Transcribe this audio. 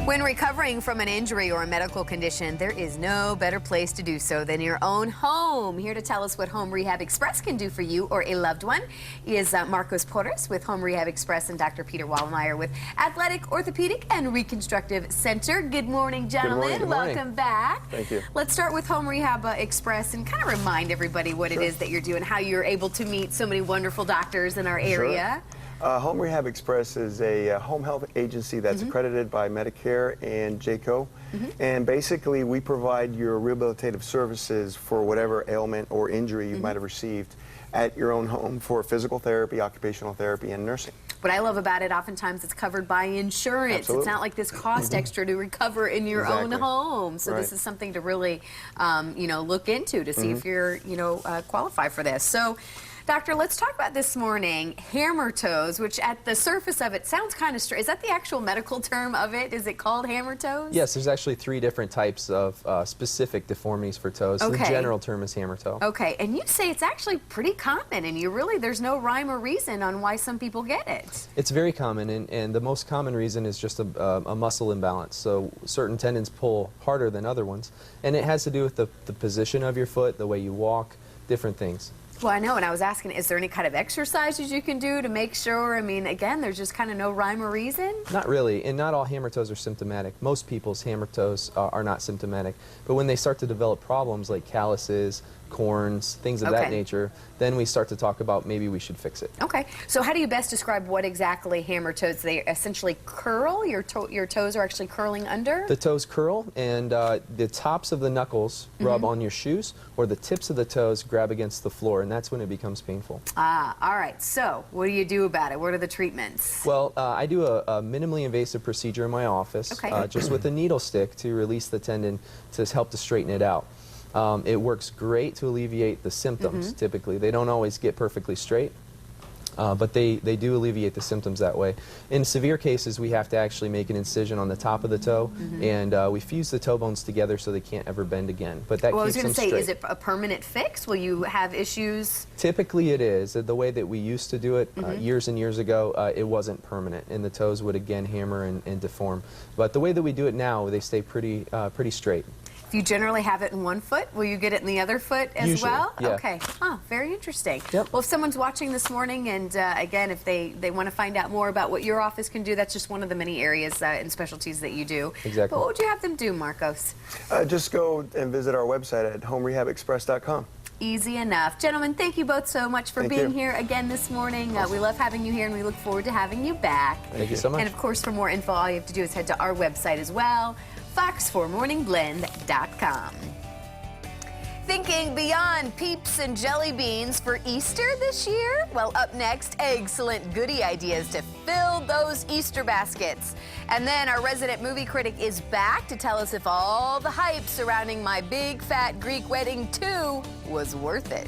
When recovering from an injury or a medical condition, there is no better place to do so than your own home. Here to tell us what Home Rehab Express can do for you or a loved one is Marcos Porras with Home Rehab Express and Dr. Peter Wallmeyer with Athletic, Orthopedic, and Reconstructive Center. Good morning, gentlemen. Good morning. Welcome back. Thank you. Let's start with Home Rehab Express and kind of remind everybody what it is that you're doing, how you're able to meet so many wonderful doctors in our area. Home Rehab Express is a home health agency that's accredited by Medicare and JCO. And basically, we provide your rehabilitative services for whatever ailment or injury you might have received at your own home for physical therapy, occupational therapy, and nursing. What I love about it, oftentimes it's covered by insurance. Absolutely. It's not like this cost extra to recover in your own home. So this is something to really, look into to see if you're, qualified for this. So, Doctor, let's talk about this morning, hammer toes, which at the surface of it sounds kind of strange. Is that the actual medical term of it? Is it called hammer toes? Yes, there's actually 3 different types of specific deformities for toes. Okay. The general term is hammer toe. Okay, and you say it's actually pretty common, and there's no rhyme or reason on why some people get it. It's very common, and the most common reason is just a muscle imbalance. So certain tendons pull harder than other ones, and it has to do with the position of your foot, the way you walk, different things. Well, I know, and I was asking, is there any kind of exercises you can do to make sure? I mean, again, there's just kind of no rhyme or reason? Not really, and not all hammer toes are symptomatic. Most people's hammer toes are not symptomatic, but when they start to develop problems like calluses, corns, things of that nature, then we start to talk about maybe we should fix it. Okay, so how do you best describe what exactly hammer toes? They essentially curl? Your toes are actually curling under? The toes curl, and the tops of the knuckles rub on your shoes, or the tips of the toes grab against the floor, and that's when it becomes painful. Ah, all right. So what do you do about it? What are the treatments? Well, I do a minimally invasive procedure in my office, just with a needle stick to release the tendon to help to straighten it out. It works great to alleviate the symptoms, typically. They don't always get perfectly straight, but they do alleviate the symptoms that way. In severe cases, we have to actually make an incision on the top of the toe, and we fuse the toe bones together so they can't ever bend again. But that keeps them straight. Well, I was going to say, is it a permanent fix? Will you have issues? Typically it is. The way that we used to do it years and years ago, it wasn't permanent, and the toes would again hammer and deform. But the way that we do it now, they stay pretty straight. If you generally have it in one foot, will you get it in the other foot as Usually, well? yeah. Okay. Huh, very interesting. Yep. Well, if someone's watching this morning and, again, if they want to find out more about what your office can do, that's just one of the many areas and specialties that you do. Exactly. But what would you have them do, Marcos? Just go and visit our website at homerehabexpress.com. Easy enough. Gentlemen, thank you both so much for being here again this morning. We love having you here, and we look forward to having you back. Thank you so much. And, of course, for more info, all you have to do is head to our website as well, fox4morningblend.com. Thinking beyond peeps and jelly beans for Easter this year? Well, up next, excellent goodie ideas to fill those Easter baskets. And then our resident movie critic is back to tell us if all the hype surrounding My Big Fat Greek Wedding 2 was worth it.